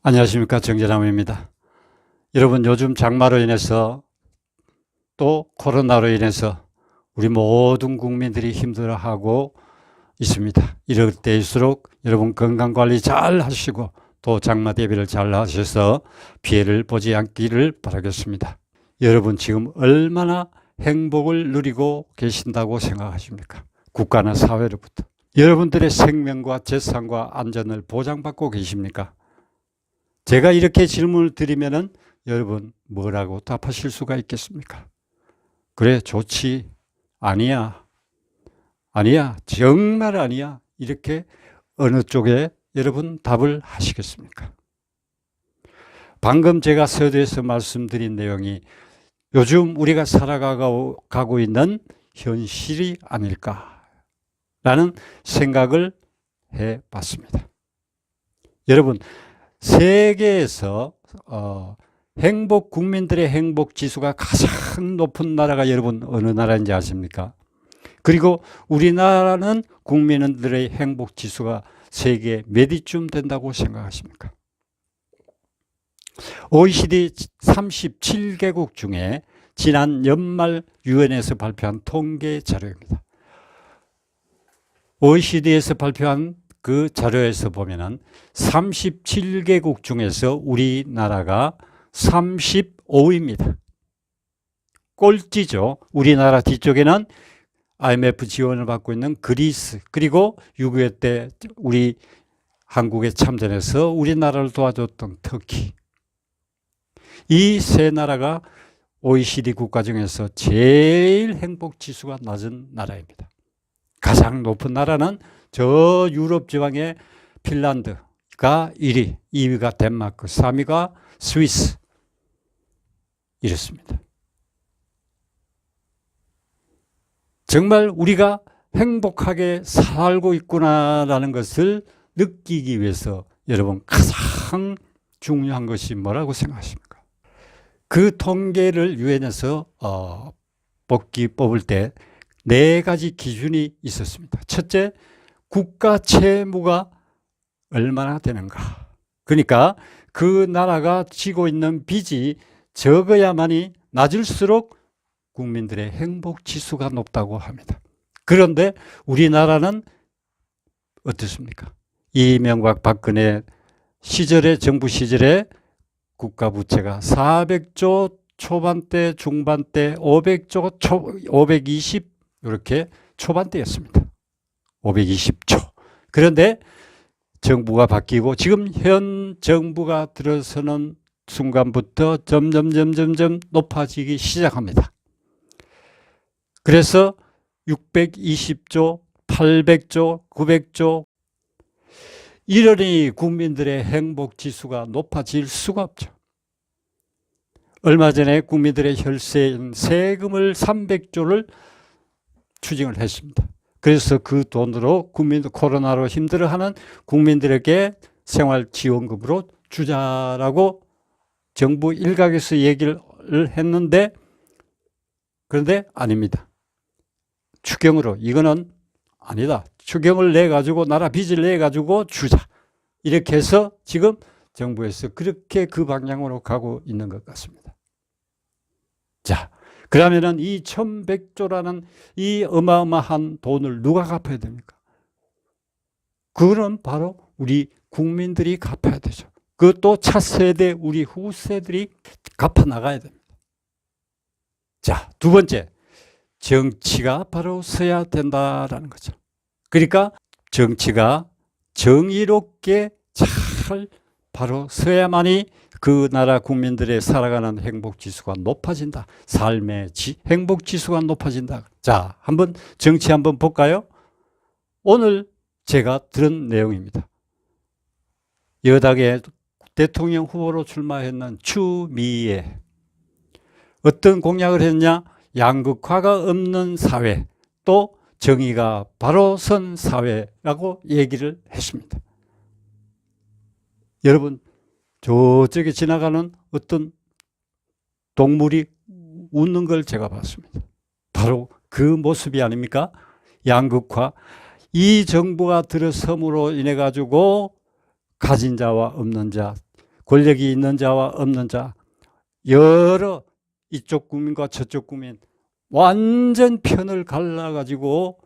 안녕하십니까, 정재남입니다. 여러분, 요즘 장마로 인해서 또 코로나로 인해서 우리 모든 국민들이 힘들어하고 있습니다. 이럴 때일수록 여러분 건강관리 잘 하시고 또 장마 대비를 잘 하셔서 피해를 보지 않기를 바라겠습니다. 여러분 지금 얼마나 행복을 누리고 계신다고 생각하십니까? 국가나 사회로부터. 여러분들의 생명과 재산과 안전을 보장받고 계십니까? 제가 이렇게 질문을 드리면은 여러분 뭐라고 답하실 수가 있겠습니까? 그래, 좋지. 아니야. 아니야. 정말 아니야. 이렇게 어느 쪽에 여러분 답을 하시겠습니까? 방금 제가 서두에서 말씀드린 내용이 요즘 우리가 살아가고 있는 현실이 아닐까라는 생각을 해봤습니다. 여러분, 세계에서 국민들의 행복 지수가 가장 높은 나라가 여러분 어느 나라인지 아십니까? 그리고 우리나라는 국민들의 행복 지수가 세계 몇 위쯤 된다고 생각하십니까? OECD 37개국 중에 지난 연말 유엔에서 발표한 통계 자료입니다. OECD에서 발표한 그 자료에서 보면은 37개국 중에서 우리나라가 35위입니다. 꼴찌죠. 우리나라 뒤쪽에는 IMF 지원을 받고 있는 그리스, 그리고 6.25 때 우리 한국에 참전해서 우리나라를 도와줬던 터키. 이 세 나라가 OECD 국가 중에서 제일 행복 지수가 낮은 나라입니다. 가장 높은 나라는 저 유럽 지방의 핀란드가 1위, 2위가 덴마크, 3위가 스위스. 이렇습니다. 정말 우리가 행복하게 살고 있구나라는 것을 느끼기 위해서 여러분 가장 중요한 것이 뭐라고 생각하십니까? 그 통계를 유엔에서 뽑을 때 4가지 기준이 있었습니다. 첫째, 국가 채무가 얼마나 되는가. 그러니까 그 나라가 지고 있는 빚이 적어야만이 낮을수록 국민들의 행복 지수가 높다고 합니다. 그런데 우리나라는 어떻습니까? 이명박 박근혜 시절에, 정부 시절에 국가 부채가 400조 초반대, 중반대, 500조, 520 이렇게 초반대였습니다. 520조. 그런데 정부가 바뀌고 지금 현 정부가 들어서는 순간부터 점점 높아지기 시작합니다. 그래서 620조, 800조, 900조 이러니 국민들의 행복 지수가 높아질 수가 없죠. 얼마 전에 국민들의 혈세인 세금을 300조를 추징을 했습니다. 그래서 그 돈으로 코로나로 힘들어하는 국민들에게 생활지원금으로 주자라고 정부 일각에서 얘기를 했는데, 그런데 아닙니다. 추경으로 이거는 아니다. 추경을 내가지고 나라 빚을 내가지고 주자. 이렇게 해서 지금 정부에서 그렇게 그 방향으로 가고 있는 것 같습니다. 자, 그러면은 이 1100조라는 이 어마어마한 돈을 누가 갚아야 됩니까? 그거는 바로 우리 국민들이 갚아야 되죠. 그것도 차세대, 우리 후세들이 갚아 나가야 됩니다. 자, 두 번째, 정치가 바로 서야 된다라는 거죠. 그러니까 정치가 정의롭게 잘 바로 서야만이 그 나라 국민들의 살아가는 행복지수가 높아진다. 삶의 행복지수가 높아진다. 자, 한번 정치 한번 볼까요? 오늘 제가 들은 내용입니다. 여당의 대통령 후보로 출마했는 추미애. 어떤 공약을 했냐? 양극화가 없는 사회, 또 정의가 바로 선 사회라고 얘기를 했습니다. 여러분, 저쪽에 지나가는 어떤 동물이 웃는 걸 제가 봤습니다. 바로 그 모습이 아닙니까? 양극화. 이 정부가 들어섬으로 인해 가지고 가진 자와 없는 자, 권력이 있는 자와 없는 자, 여러 이쪽 국민과 저쪽 국민 완전 편을 갈라가지고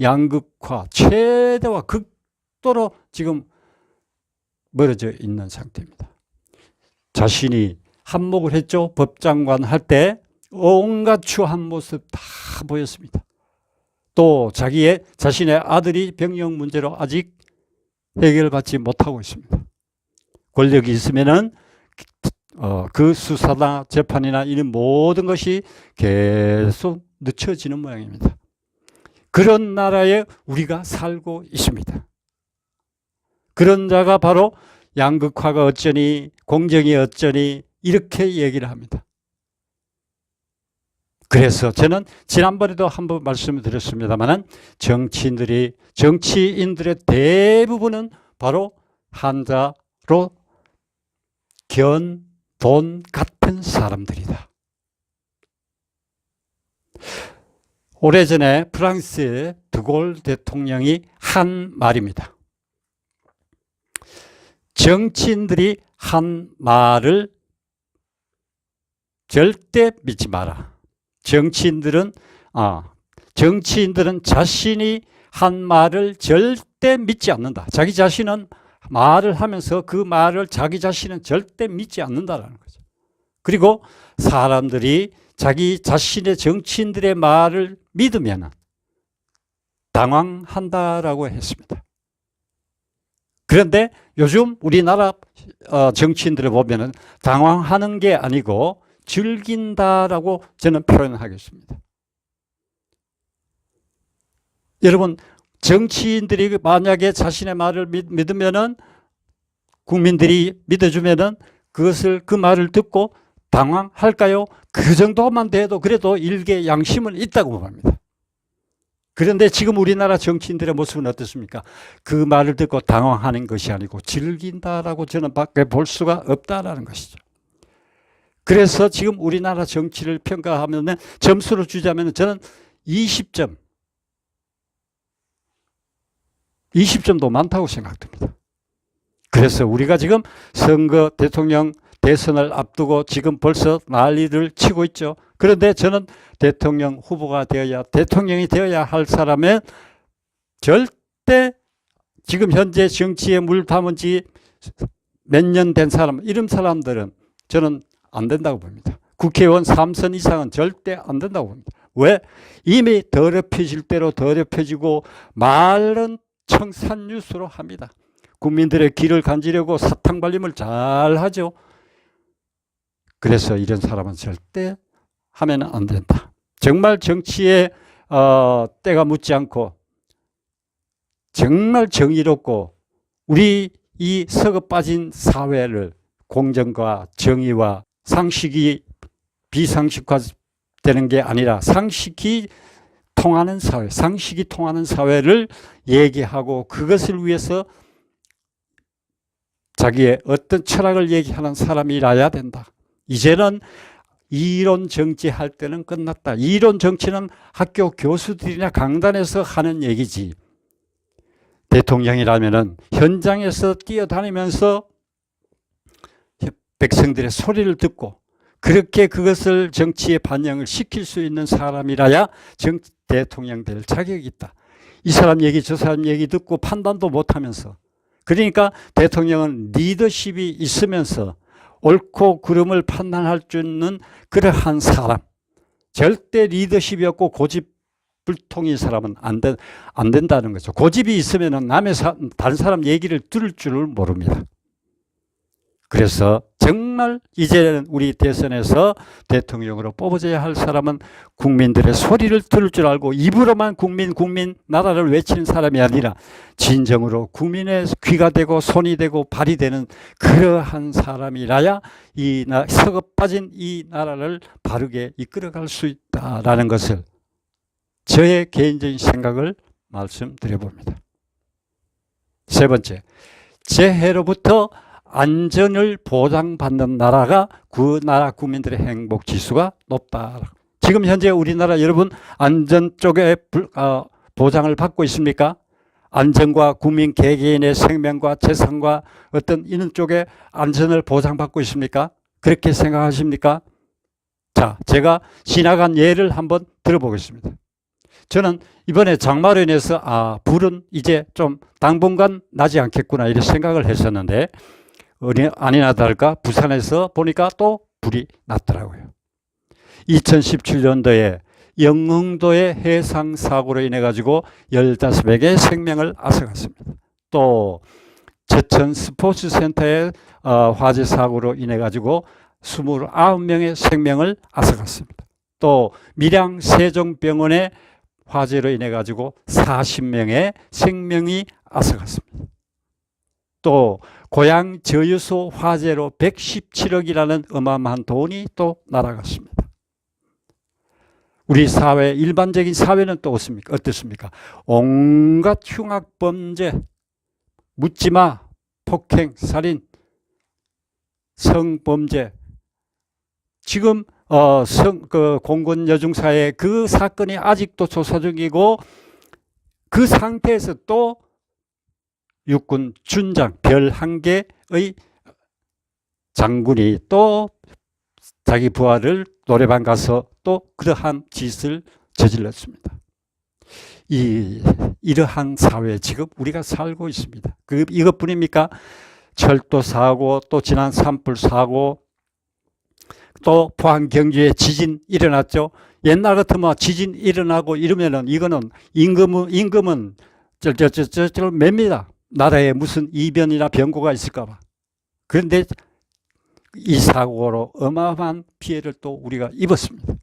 양극화, 최대화, 극도로 지금 멀어져 있는 상태입니다. 자신이 한몫을 했죠. 법장관 할 때 온갖 추한 모습 다 보였습니다. 또 자신의 아들이 병역 문제로 아직 해결받지 못하고 있습니다. 권력이 있으면은 그 수사나 재판이나 이런 모든 것이 계속 늦춰지는 모양입니다. 그런 나라에 우리가 살고 있습니다. 그런 자가 바로 양극화가 어쩌니 공정이 어쩌니 이렇게 얘기를 합니다. 그래서 저는 지난번에도 한번 말씀을 드렸습니다만 정치인들의 대부분은 바로 한자로 견, 돈 같은 사람들이다. 오래전에 프랑스의 드골 대통령이 한 말입니다. 정치인들이 한 말을 절대 믿지 마라. 정치인들은 자신이 한 말을 절대 믿지 않는다. 자기 자신은 말을 하면서 그 말을 자기 자신은 절대 믿지 않는다라는 거죠. 그리고 사람들이 자기 자신의 정치인들의 말을 믿으면 당황한다라고 했습니다. 그런데 요즘 우리나라 정치인들을 보면은 당황하는 게 아니고 즐긴다라고 저는 표현하겠습니다. 여러분, 정치인들이 만약에 자신의 말을 믿으면은 국민들이 믿어주면은 그 말을 듣고 당황할까요? 그 정도만 돼도 그래도 일개 양심은 있다고 봅니다. 그런데 지금 우리나라 정치인들의 모습은 어떻습니까? 그 말을 듣고 당황하는 것이 아니고 즐긴다라고 저는 밖에 볼 수가 없다라는 것이죠. 그래서 지금 우리나라 정치를 평가하면 점수를 주자면 저는 20점도 많다고 생각됩니다. 그래서 우리가 지금 선거 대통령 대선을 앞두고 지금 벌써 난리를 치고 있죠. 그런데 저는 대통령 후보가 대통령이 되어야 할 사람은 절대 지금 현재 정치에 물 담은 지 몇 년 된 사람, 이런 사람들은 저는 안 된다고 봅니다. 국회의원 3선 이상은 절대 안 된다고 봅니다. 왜? 이미 더럽혀질 대로 더럽혀지고 말은 청산유수로 합니다. 국민들의 귀를 간지려고 사탕 발림을 잘 하죠. 그래서 이런 사람은 절대 하면 안 된다. 정말 정치에 때가 묻지 않고 정말 정의롭고 우리 이 썩어 빠진 사회를 공정과 정의와 상식이 비상식화되는 게 아니라 상식이 통하는 사회, 상식이 통하는 사회를 얘기하고 그것을 위해서 자기의 어떤 철학을 얘기하는 사람이라야 된다. 이제는 이론 정치할 때는 끝났다. 이론 정치는 학교 교수들이나 강단에서 하는 얘기지. 대통령이라면은 현장에서 뛰어다니면서 백성들의 소리를 듣고 그렇게 그것을 정치에 반영을 시킬 수 있는 사람이라야 대통령 될 자격이 있다. 이 사람 얘기 저 사람 얘기 듣고 판단도 못하면서 그러니까 대통령은 리더십이 있으면서 옳고 그름을 판단할 수 있는 그러한 사람, 절대 리더십이 없고 고집불통인 사람은 안 된다는 거죠. 고집이 있으면 다른 사람 얘기를 들을 줄을 모릅니다. 그래서 정말 이제는 우리 대선에서 대통령으로 뽑아져야 할 사람은 국민들의 소리를 들을 줄 알고 입으로만 국민 나라를 외치는 사람이 아니라 진정으로 국민의 귀가 되고 손이 되고 발이 되는 그러한 사람이라야 이 썩어 빠진 이 나라를 바르게 이끌어갈 수 있다라는 것을 저의 개인적인 생각을 말씀드려 봅니다. 세 번째, 재해로부터 안전을 보장받는 나라가 그 나라 국민들의 행복 지수가 높다. 지금 현재 우리나라 여러분 안전 쪽에 보장을 받고 있습니까? 안전과 국민 개개인의 생명과 재산과 어떤 이런 쪽에 안전을 보장받고 있습니까? 그렇게 생각하십니까? 자, 제가 지나간 예를 한번 들어보겠습니다. 저는 이번에 장마로 인해서 불은 이제 좀 당분간 나지 않겠구나 이런 생각을 했었는데 아니나 다를까 부산에서 보니까 또 불이 났더라고요. 2017년도에 영흥도의 해상 사고로 인해 가지고 15명의 생명을 앗아갔습니다. 또 제천 스포츠센터의 화재 사고로 인해 가지고 29명의 생명을 앗아갔습니다. 또 밀양 세종병원의 화재로 인해 가지고 40명의 생명이 앗아갔습니다. 또 고양 저유소 화재로 117억이라는 어마어마한 돈이 또 날아갔습니다. 우리 사회, 일반적인 사회는 또 어떻습니까? 온갖 흉악범죄, 묻지마, 폭행, 살인, 성범죄. 지금 공군 여중사의 그 사건이 아직도 조사 중이고 그 상태에서 또 육군 준장 별 1개의 장군이 또 자기 부하를 노래방 가서 또 그러한 짓을 저질렀습니다. 이러한 사회에 지금 우리가 살고 있습니다. 이것뿐입니까? 철도 사고, 또 지난 산불 사고, 또 포항 경주에 지진 일어났죠. 옛날 같으면 지진 일어나고 이러면은 이거는 임금은 맵니다. 나라에 무슨 이변이나 변고가 있을까봐. 그런데 이 사고로 어마어마한 피해를 또 우리가 입었습니다.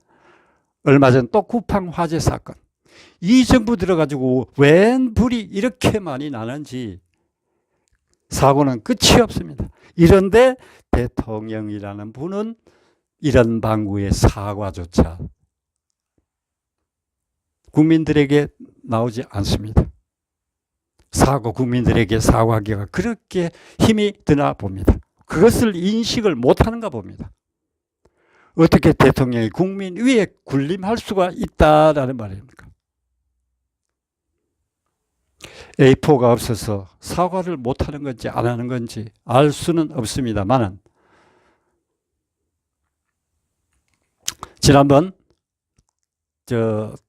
얼마 전 또 쿠팡 화재 사건. 이 정부 들어가지고 웬 불이 이렇게 많이 나는지 사고는 끝이 없습니다. 이런데 대통령이라는 분은 이런 방구의 사과조차 국민들에게 나오지 않습니다. 국민들에게 사과하기가 그렇게 힘이 드나 봅니다. 그것을 인식을 못하는가 봅니다. 어떻게 대통령이 국민 위에 군림할 수가 있다라는 말입니까? A4가 없어서 사과를 못하는 건지 안 하는 건지 알 수는 없습니다만 지난번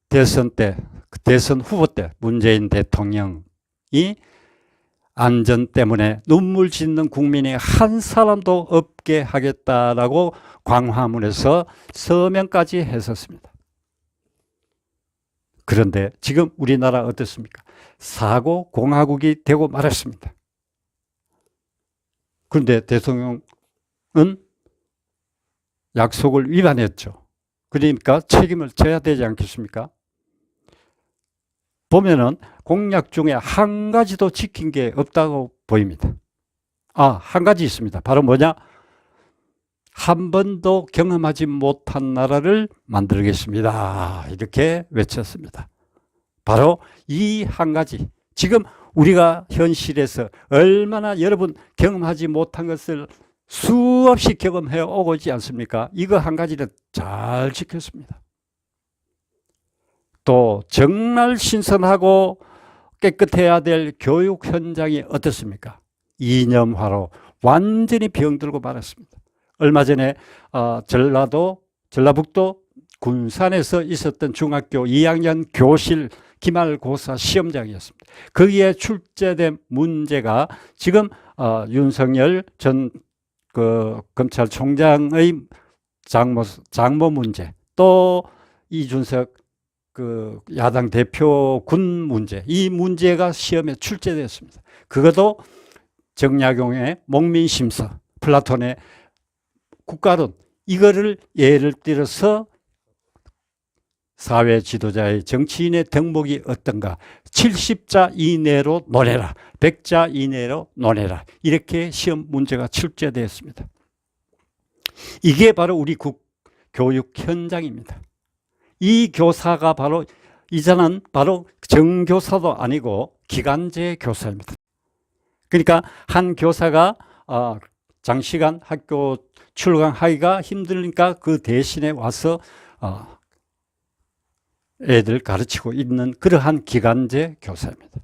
대선 후보 때 문재인 대통령이 안전 때문에 눈물 짓는 국민이 한 사람도 없게 하겠다라고 광화문에서 서명까지 했었습니다. 그런데 지금 우리나라 어떻습니까? 사고 공화국이 되고 말았습니다. 그런데 대통령은 약속을 위반했죠. 그러니까 책임을 져야 되지 않겠습니까? 보면은 공약 중에 한 가지도 지킨 게 없다고 보입니다. 한 가지 있습니다. 바로 뭐냐? 한 번도 경험하지 못한 나라를 만들겠습니다. 이렇게 외쳤습니다. 바로 이 한 가지. 지금 우리가 현실에서 얼마나 여러분 경험하지 못한 것을 수없이 경험해 오고 있지 않습니까? 이거 한 가지는 잘 지켰습니다. 또 정말 신선하고 깨끗해야 될 교육 현장이 어떻습니까? 이념화로 완전히 병들고 말았습니다. 얼마 전에 전라북도 군산에서 있었던 중학교 2학년 교실 기말고사 시험장이었습니다. 거기에 출제된 문제가 지금 윤석열 전 검찰총장의 장모 문제, 또 이준석 야당 대표 군 문제, 이 문제가 시험에 출제되었습니다. 그것도 정약용의 목민심서, 플라톤의 국가론, 이거를 예를 들어서 사회 지도자의 정치인의 덕목이 어떤가, 70자 이내로 논해라, 100자 이내로 논해라, 이렇게 시험 문제가 출제되었습니다. 이게 바로 우리 교육 현장입니다. 이 교사가 바로 이제는 바로 정교사도 아니고 기간제 교사입니다. 그러니까 한 교사가 장시간 학교 출강하기가 힘드니까 그 대신에 와서 애들 가르치고 있는 그러한 기간제 교사입니다.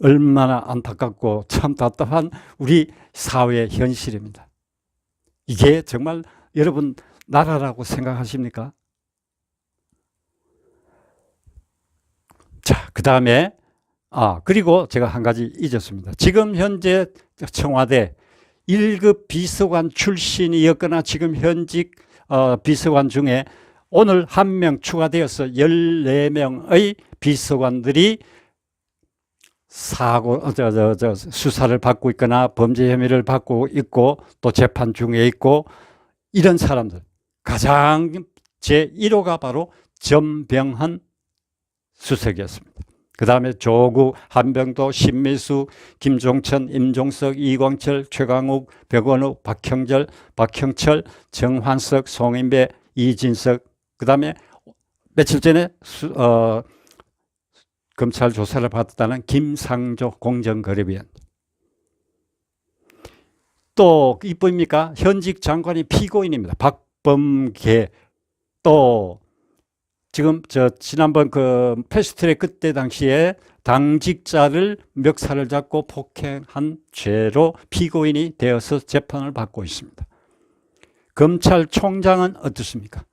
얼마나 안타깝고 참 답답한 우리 사회의 현실입니다. 이게 정말 여러분 나라라고 생각하십니까? 자, 그 다음에 그리고 제가 한 가지 잊었습니다. 지금 현재 청와대 1급 비서관 출신이었거나 지금 현직 비서관 중에 오늘 한 명 추가되어서 14명의 비서관들이 수사를 받고 있거나 범죄 혐의를 받고 있고 또 재판 중에 있고 이런 사람들 가장 제1호가 바로 전병헌 수석이었습니다. 그 다음에 조국, 한병도, 신미수, 김종천, 임종석, 이광철, 최강욱, 백원욱, 박형철, 정환석, 송인배, 이진석, 그 다음에 며칠 전에 검찰 조사를 받았다는 김상조 공정거래위원. 또 이쁩니까? 현직 장관이 피고인입니다. 박범계. 또 지금 지난번 그 패스트트랙 그때 당시에 당직자를 멱살을 잡고 폭행한 죄로 피고인이 되어서 재판을 받고 있습니다. 검찰총장은 어떻습니까?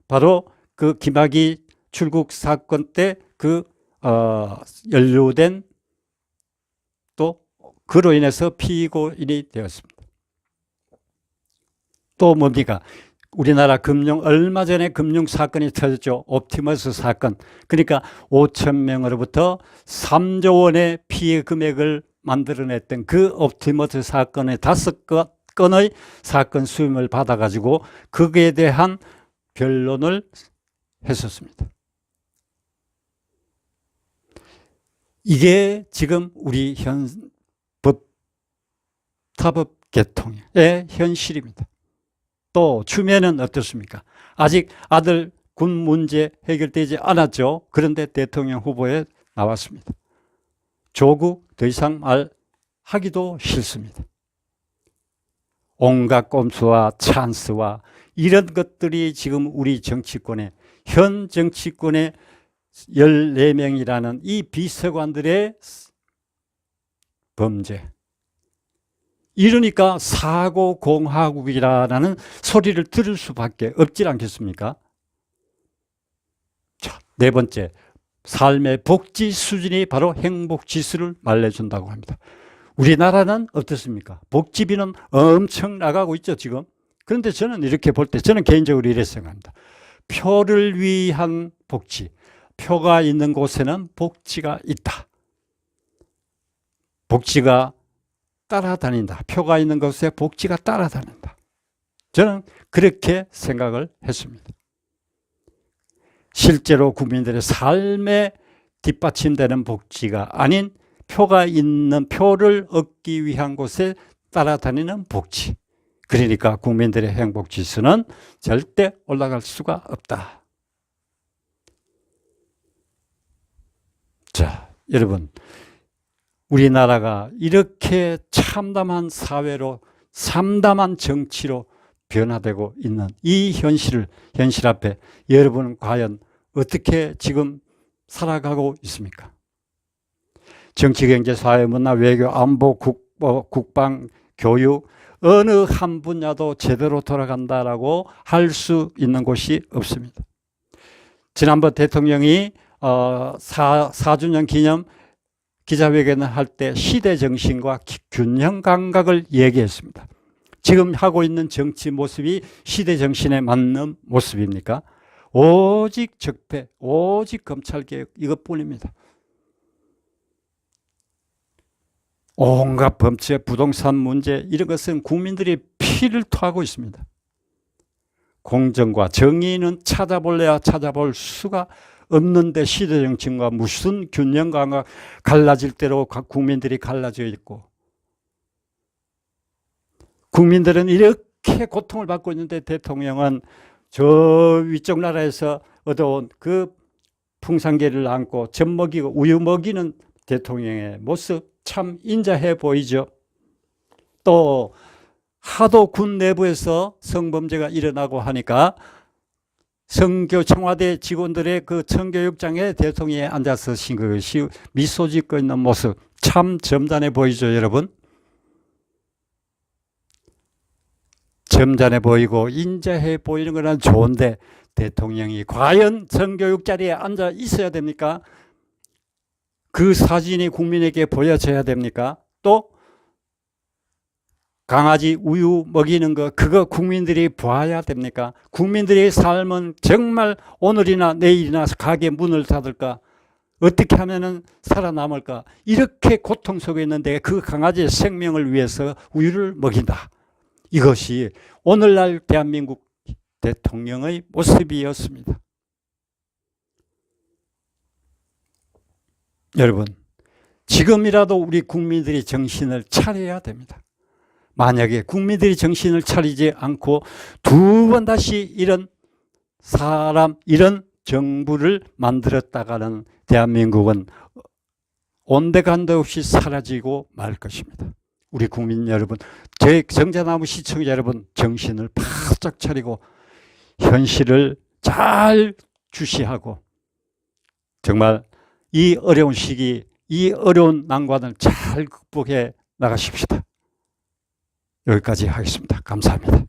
바로 그 김학의 출국 사건 때 연루된 또 그로 인해서 피고인이 되었습니다. 또 뭡니까? 우리나라 얼마 전에 금융 사건이 터졌죠. 옵티머스 사건. 그러니까 5천 명으로부터 3조 원의 피해 금액을 만들어냈던 그 옵티머스 사건의 5건의 사건 수임을 받아가지고 거기에 대한 변론을 했었습니다. 이게 지금 우리 타법 개통의 현실입니다. 또 추미애는 어떻습니까? 아직 아들 군 문제 해결되지 않았죠. 그런데 대통령 후보에 나왔습니다. 조국 더 이상 말하기도 싫습니다. 온갖 꼼수와 찬스와 이런 것들이 지금 우리 정치권에 현 정치권의 14명이라는 이 비서관들의 범죄. 이러니까 사고공화국이라는 소리를 들을 수밖에 없지 않겠습니까? 자, 네 번째, 삶의 복지 수준이 바로 행복지수를 말해준다고 합니다. 우리나라는 어떻습니까? 복지비는 엄청 나가고 있죠, 지금. 그런데 저는 이렇게 볼 때, 저는 개인적으로 이렇게 생각합니다. 표를 위한 복지, 표가 있는 곳에는 복지가 있다. 복지가 따라다닌다. 표가 있는 곳에 복지가 따라다닌다. 저는 그렇게 생각을 했습니다. 실제로 국민들의 삶에 뒷받침되는 복지가 아닌 표를 얻기 위한 곳에 따라다니는 복지. 그러니까 국민들의 행복지수는 절대 올라갈 수가 없다. 자, 여러분. 우리나라가 이렇게 참담한 사회로 참담한 정치로 변화되고 있는 이 현실 앞에 여러분은 과연 어떻게 지금 살아가고 있습니까? 정치, 경제, 사회, 문화, 외교, 안보, 국방, 교육 어느 한 분야도 제대로 돌아간다라고 할 수 있는 곳이 없습니다. 지난번 대통령이 4주년 기념 기자회견을 할 때 시대정신과 균형 감각을 얘기했습니다. 지금 하고 있는 정치 모습이 시대정신에 맞는 모습입니까? 오직 적폐, 오직 검찰개혁 이것뿐입니다. 온갖 범죄, 부동산 문제 이런 것은 국민들이 피를 토하고 있습니다. 공정과 정의는 찾아볼래야 찾아볼 수가 없는데 시대정신과 무슨 균형감과 갈라질 대로 국민들이 갈라져 있고 국민들은 이렇게 고통을 받고 있는데 대통령은 저 위쪽 나라에서 얻어온 그 풍산개를 안고 젖 먹이고 우유 먹이는 대통령의 모습 참 인자해 보이죠. 또 하도 군 내부에서 성범죄가 일어나고 하니까 성교 청와대 직원들의 그 청교육장에 대통령이 앉아서 신 것이 미소 짓고 있는 모습 참 점잖해 보이죠, 여러분? 점잖해 보이고 인자해 보이는 건 좋은데 대통령이 과연 청교육 자리에 앉아 있어야 됩니까? 그 사진이 국민에게 보여져야 됩니까? 또 강아지 우유 먹이는 거 그거 국민들이 봐야 됩니까? 국민들의 삶은 정말 오늘이나 내일이나 가게 문을 닫을까? 어떻게 하면 살아남을까? 이렇게 고통 속에 있는데 그 강아지의 생명을 위해서 우유를 먹인다. 이것이 오늘날 대한민국 대통령의 모습이었습니다. 여러분, 지금이라도 우리 국민들이 정신을 차려야 됩니다. 만약에 국민들이 정신을 차리지 않고 두 번 다시 이런 사람, 이런 정부를 만들었다가는 대한민국은 온데간데 없이 사라지고 말 것입니다. 우리 국민 여러분, 제 정자나무 시청자 여러분, 정신을 바짝 차리고 현실을 잘 주시하고 정말 이 어려운 시기, 이 어려운 난관을 잘 극복해 나가십시다. 여기까지 하겠습니다. 감사합니다.